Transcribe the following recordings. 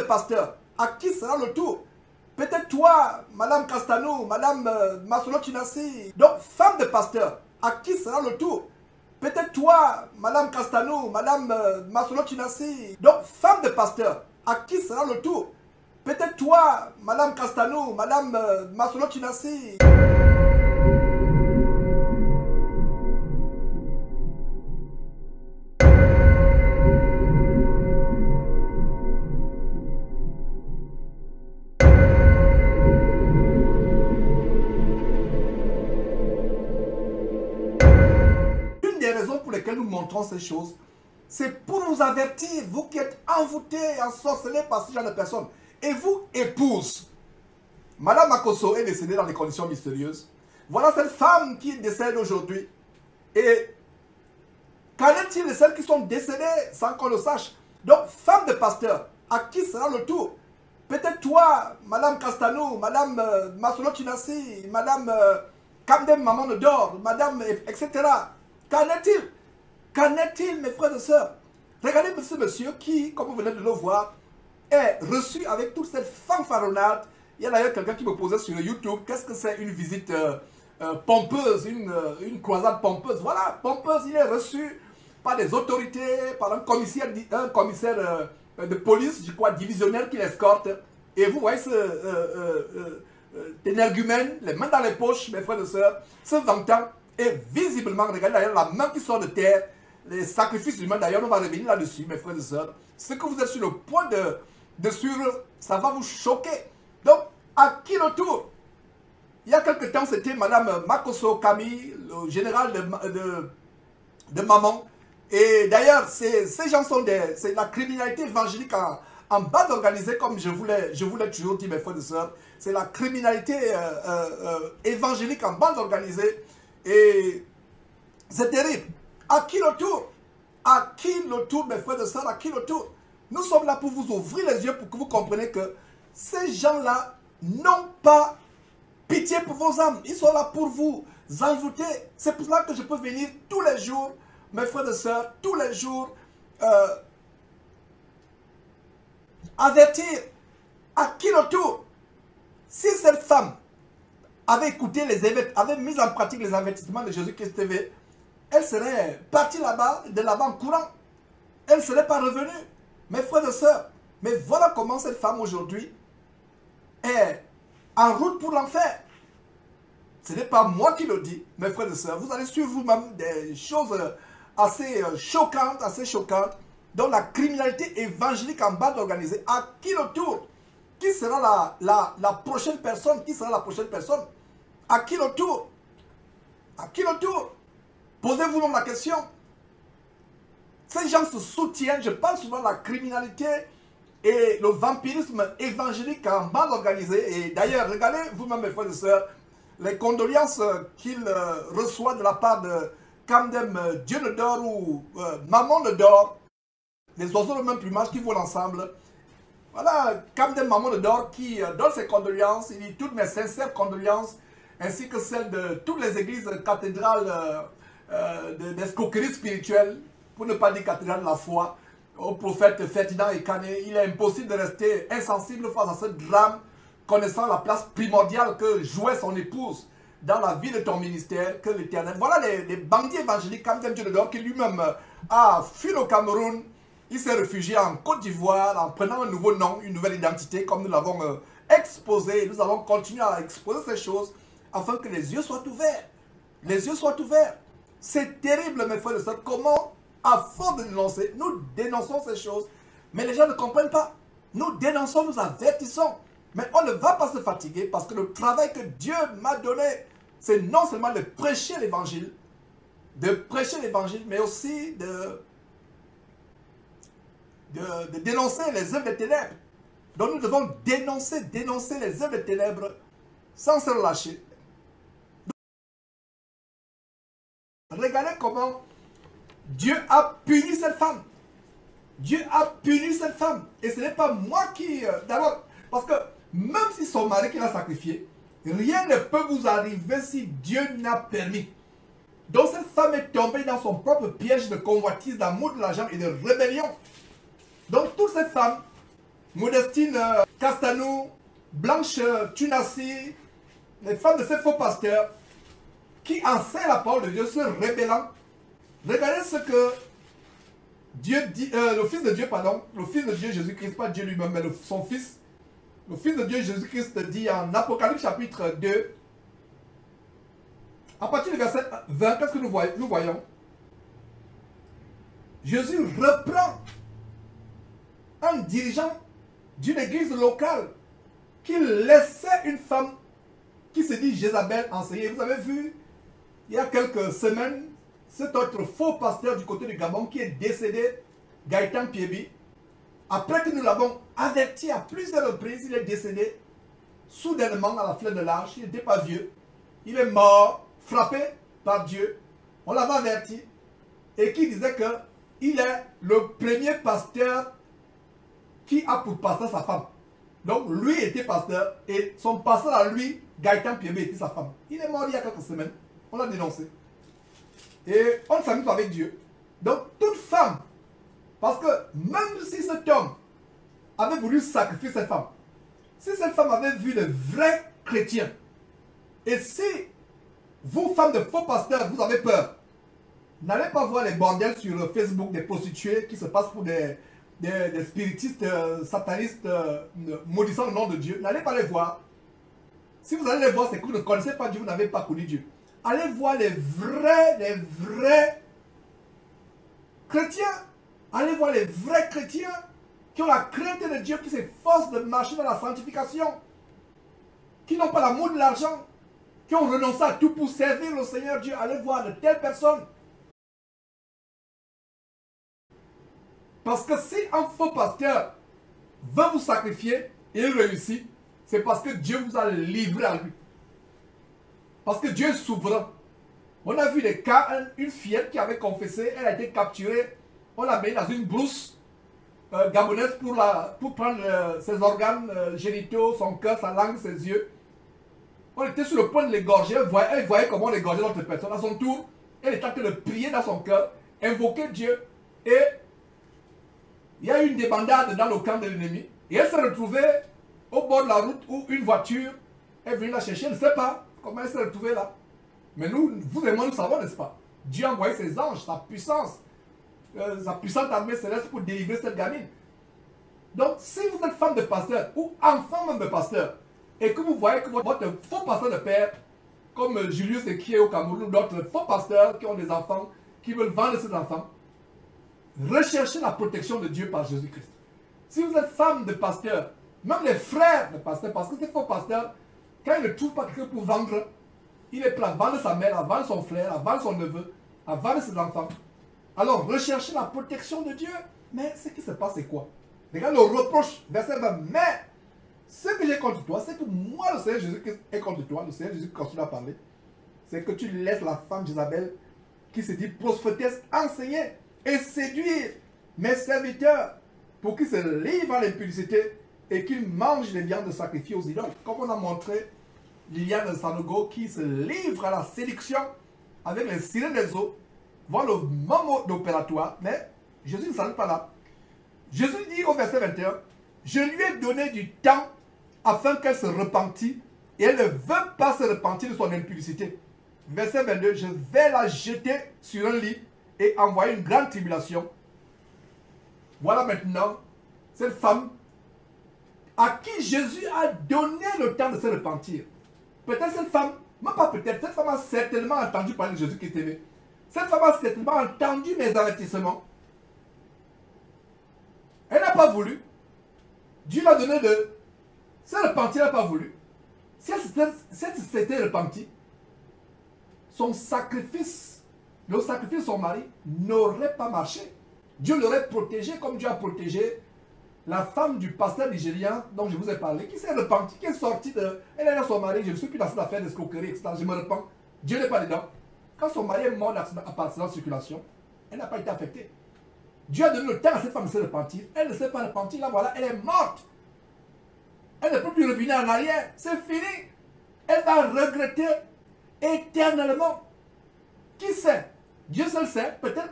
pasteur, à qui sera le tour? Peut-être toi, Madame Castanou, Madame Masolo Chinassi. Donc, femme de pasteur, à qui sera le tour? Peut-être toi, Madame Castanou, Madame Masolo Chinassi. Donc, femme de pasteur, à qui sera le tour? Peut-être toi, Madame Castanou, Madame Masolo Chinassi. Pour lesquelles nous montrons ces choses, c'est pour vous avertir, vous qui êtes envoûtés, ensorcelés par ce genre de personnes. Et vous, épouse, Madame Makosso est décédée dans des conditions mystérieuses. Voilà cette femme qui décède aujourd'hui. Et qu'en est-il de celles qui sont décédées sans qu'on le sache? Donc, femme de pasteur, à qui sera le tour? Peut-être toi, Madame Castanou, Madame Masolo Chinassi, Madame Kamdem Maman de Dor, Madame, etc. Qu'en est-il? Qu'en est-il, mes frères et sœurs? Regardez ce monsieur qui, comme vous venez de le voir, est reçu avec toute cette fanfaronnade. Il y a d'ailleurs quelqu'un qui me posait sur YouTube, qu'est-ce que c'est une visite pompeuse, une croisade pompeuse? Voilà, pompeuse, il est reçu par des autorités, par un commissaire de police, je crois, divisionnaire qui l'escorte. Et vous voyez ce énergumène, les mains dans les poches, mes frères et sœurs, se vantant. Et visiblement, regardez d'ailleurs la main qui sort de terre, les sacrifices humains, d'ailleurs, on va revenir là-dessus, mes frères et sœurs. Ce que vous êtes sur le point de suivre, ça va vous choquer. Donc, à qui le tour? Il y a quelque temps, c'était Madame Makosso Camille, le général de Maman. Et d'ailleurs, ces gens sont c'est la criminalité évangélique en bande organisée, comme je vous l'ai toujours dit, mes frères et sœurs. C'est la criminalité évangélique en bande organisée. Et c'est terrible. À qui le tour? À qui le tour, mes frères et sœurs? À qui le tour? Nous sommes là pour vous ouvrir les yeux, pour que vous compreniez que ces gens-là n'ont pas pitié pour vos âmes. Ils sont là pour vous envoûter. C'est pour cela que je peux venir tous les jours, mes frères et sœurs, tous les jours, avertir. À qui le tour? Si cette femme avait écouté avait mis en pratique les avertissements de Jésus-Christ TV, elle serait partie de là-bas en courant. Elle ne serait pas revenue. Mes frères et sœurs, mais voilà comment cette femme aujourd'hui est en route pour l'enfer. Ce n'est pas moi qui le dis, mes frères et sœurs. Vous allez suivre vous-même des choses assez choquantes, dans la criminalité évangélique en bande organisée. À qui le tour? Qui sera la prochaine personne? Qui sera la prochaine personne? À qui le tour? À qui le tour? Posez-vous la question. Ces gens se soutiennent. Je parle souvent de la criminalité et le vampirisme évangélique en bande organisée. Et d'ailleurs, regardez vous-même, mes frères et sœurs, les condoléances qu'il reçoit de la part de Kamdem Dieu ne dort ou Maman ne dort. Les oiseaux de même plumage qui volent ensemble. Voilà, Kamdem Maman ne dort qui donne ses condoléances. Il dit toutes mes sincères condoléances, ainsi que celles de toutes les églises cathédrales d'escroquerie spirituelle, pour ne pas dire cathédrale de la foi, au prophète Ferdinand Ekané. Il est impossible de rester insensible face à ce drame, connaissant la place primordiale que jouait son épouse dans la vie de ton ministère, que l'Éternel. Voilà les bandits évangéliques, Kamdem Dieu de Dor, qui lui-même a fui le Cameroun. Il s'est réfugié en Côte d'Ivoire en prenant un nouveau nom, une nouvelle identité, comme nous l'avons exposé. Nous allons continuer à exposer ces choses afin que les yeux soient ouverts. Les yeux soient ouverts. C'est terrible, mes frères et sœurs, comment, à force de dénoncer, nous dénonçons ces choses, mais les gens ne comprennent pas. Nous dénonçons, nous avertissons, mais on ne va pas se fatiguer parce que le travail que Dieu m'a donné, c'est non seulement de prêcher l'évangile, mais aussi de dénoncer les œuvres des ténèbres. Donc nous devons dénoncer les œuvres des ténèbres sans se relâcher. Regardez comment Dieu a puni cette femme. Dieu a puni cette femme. Et ce n'est pas moi qui... D'abord, parce que même si son mari qui l'a sacrifié, rien ne peut vous arriver si Dieu n'a permis. Donc cette femme est tombée dans son propre piège de convoitise, d'amour de l'argent et de rébellion. Donc toutes ces femmes Modestine Castanou, Blanche Tunassi, les femmes de ces faux pasteurs qui enseignent la parole de Dieu, se rébellant. Regardez ce que Dieu dit, le Fils de Dieu, pardon, le Fils de Dieu Jésus-Christ, pas Dieu lui-même, mais son Fils, le Fils de Dieu Jésus-Christ dit en Apocalypse chapitre 2, à partir du verset 20, qu'est-ce que nous voyons? Jésus reprend un dirigeant d'une église locale qui laissait une femme qui se dit Jézabel enseigner. Vous avez vu, il y a quelques semaines, cet autre faux pasteur du côté du Gabon qui est décédé, Gaëtan Piebi. Après que nous l'avons averti à plusieurs reprises, il est décédé soudainement à la fleur de l'âge. Il n'était pas vieux. Il est mort, frappé par Dieu. On l'avait averti. Et qui disait que il est le premier pasteur qui a pour pasteur sa femme. Donc lui était pasteur et son pasteur à lui, Gaëtan Piebi, était sa femme. Il est mort il y a quelques semaines. On l'a dénoncé. Et on ne s'amuse pas avec Dieu. Donc toute femme, parce que même si cet homme avait voulu sacrifier cette femme, si cette femme avait vu le vrai chrétien, et si vous, femmes de faux pasteurs, vous avez peur, n'allez pas voir les bordels sur Facebook des prostituées qui se passent pour des spiritistes, satanistes, maudissant le nom de Dieu. N'allez pas les voir. Si vous allez les voir, c'est que vous ne connaissez pas Dieu, vous n'avez pas connu Dieu. Allez voir les vrais chrétiens. Allez voir les vrais chrétiens qui ont la crainte de Dieu, qui s'efforcent de marcher dans la sanctification, qui n'ont pas l'amour de l'argent, qui ont renoncé à tout pour servir le Seigneur Dieu. Allez voir de telles personnes. Parce que si un faux pasteur veut vous sacrifier et il réussit, c'est parce que Dieu vous a livré à lui. Parce que Dieu est souverain. On a vu des cas, une fillette qui avait confessé, elle a été capturée, on l'a mis dans une brousse gabonaise pour prendre ses organes génitaux, son cœur, sa langue, ses yeux. On était sur le point de l'égorger, elle voyait comment on égorgeait l'autre personne. À son tour, elle était en train de prier dans son cœur, invoquer Dieu, et il y a eu une débandade dans le camp de l'ennemi. Et elle s'est retrouvée au bord de la route où une voiture est venue la chercher. Elle ne sait pas comment elle s'est retrouvée là. Mais nous, vous et moi, nous savons, n'est-ce pas? Dieu a envoyé ses anges, sa puissance, sa puissante armée céleste pour délivrer cette gamine. Donc, si vous êtes femme de pasteur ou enfant même de pasteur, et que vous voyez que votre faux pasteur de père, comme Julius et qui est au Cameroun, ou d'autres faux pasteurs qui ont des enfants, qui veulent vendre ces enfants, recherchez la protection de Dieu par Jésus-Christ. Si vous êtes femme de pasteur, même les frères de pasteur, parce que ces faux pasteurs, quand ils ne trouvent pas quelqu'un pour vendre, il est prêt à vendre sa mère, à vendre son frère, à vendre son neveu, à vendre ses enfants. Alors recherchez la protection de Dieu. Mais ce qui se passe, c'est quoi? Regarde le reproche, verset 20. Mais ce que j'ai contre toi, c'est que moi, le Seigneur Jésus-Christ est contre toi. Le Seigneur Jésus continue à parler. C'est que tu laisses la femme Jézabel, qui se dit prophétesse, enseigner et séduire mes serviteurs pour qu'ils se livrent à l'impudicité et qu'ils mangent les viandes sacrifiées aux idoles. Comme on a montré Liliane Sanogo qui se livre à la séduction avec les sirènes des eaux, voit le même mode opératoire, mais Jésus ne s'arrête pas là. Jésus dit au verset 21, je lui ai donné du temps afin qu'elle se repentît et elle ne veut pas se repentir de son impudicité. Verset 22, je vais la jeter sur un lit et envoyer une grande tribulation. Voilà maintenant cette femme à qui Jésus a donné le temps de se repentir. Peut-être cette femme, même pas peut-être, cette femme a certainement entendu parler de Jésus qui est aimé. Cette femme a certainement entendu mes avertissements. Elle n'a pas voulu. Dieu l'a donné de se repentir, elle n'a pas voulu. Si elle s'était repentie, son sacrifice, le sacrifice de son mari n'aurait pas marché. Dieu l'aurait protégé comme Dieu a protégé la femme du pasteur nigérien dont je vous ai parlé, qui s'est repentie, qui est sortie de... Elle est là, son mari, je ne suis plus dans cette affaire d'escroquerie, etc. Je me repens. Dieu n'est pas dedans. Quand son mari est mort par accident de circulation, elle n'a pas été affectée. Dieu a donné le temps à cette femme de se repentir. Elle ne s'est pas repentie, là voilà, elle est morte. Elle ne peut plus revenir en arrière. C'est fini. Elle va regretter éternellement. Qui sait? Dieu seul sait. Peut-être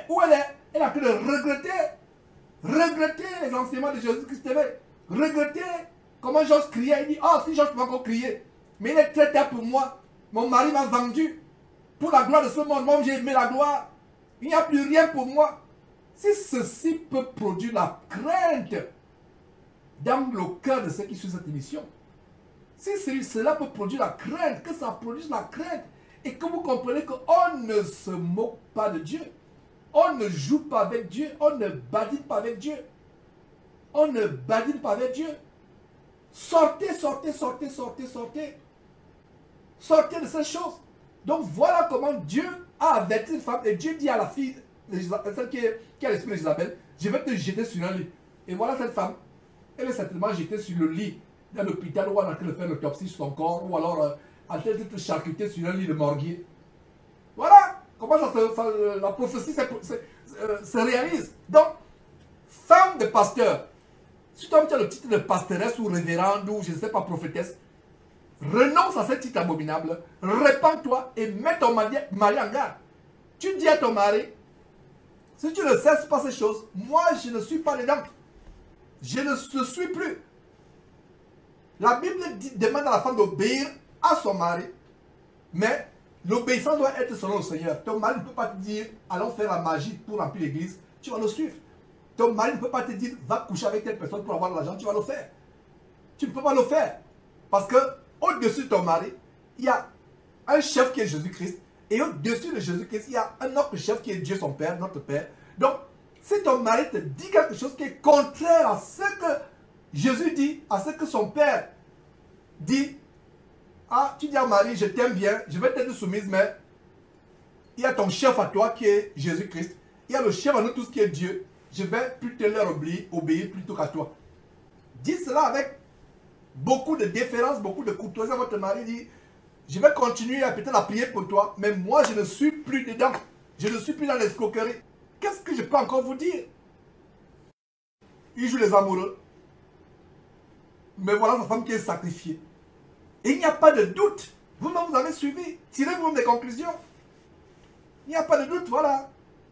où elle est en train de regretter Regretter les enseignements de Jésus-Christ TV. Regretter comment Georges criait. Il dit, oh, si Georges peut encore crier. Mais il est très tard pour moi. Mon mari m'a vendu. Pour la gloire de ce monde, moi j'ai aimé la gloire. Il n'y a plus rien pour moi. Si ceci peut produire la crainte dans le cœur de ceux qui suivent cette émission, si cela peut produire la crainte, que ça produise la crainte, et que vous comprenez qu'on ne se moque pas de Dieu, on ne joue pas avec Dieu, on ne badine pas avec Dieu, on ne badine pas avec Dieu. Sortez, sortez, sortez, sortez, sortez. Sortez de ces choses. Donc voilà comment Dieu a averti une femme, et Dieu dit à la fille, celle qui a l'esprit d'Isabelle, je vais te jeter sur un lit. Et voilà cette femme, elle est certainement jetée sur le lit dans l'hôpital où on a en train de faire l'autopsie sur son corps, ou alors en train de te charcuter sur un lit de morguier. Voilà comment la prophétie se réalise. Donc, femme de pasteur, si toi tu as le titre de pastoresse ou révérende ou je ne sais pas prophétesse, renonce à ce titre abominable, répands-toi et mets ton mari en garde. Tu dis à ton mari, si tu ne cesses pas ces choses, moi je ne suis pas dedans. Je ne suis plus. La Bible demande à la femme d'obéir à son mari, mais l'obéissance doit être selon le Seigneur. Ton mari ne peut pas te dire, allons faire la magie pour remplir l'église, tu vas le suivre. Ton mari ne peut pas te dire, va coucher avec telle personne pour avoir de l'argent, tu vas le faire. Tu ne peux pas le faire. Parce que au-dessus de ton mari, il y a un chef qui est Jésus-Christ. Et au-dessus de Jésus-Christ, il y a un autre chef qui est Dieu son Père, notre Père. Donc, si ton mari te dit quelque chose qui est contraire à ce que Jésus dit, à ce que son Père dit, ah, tu dis à Marie, je t'aime bien, je vais t'être soumise, mais il y a ton chef à toi qui est Jésus-Christ. Il y a le chef à nous tous qui est Dieu. Je vais plutôt leur obéir plutôt qu'à toi. Dis cela avec beaucoup de déférence, beaucoup de courtoisie à votre mari. Dit, je vais continuer à peut-être à prier pour toi, mais moi je ne suis plus dedans. Je ne suis plus dans l'escroquerie. Qu'est-ce que je peux encore vous dire? Il joue les amoureux. Mais voilà sa femme qui est sacrifiée. Et il n'y a pas de doute. Vous-même vous avez suivi. Tirez-vous des conclusions. Il n'y a pas de doute, voilà.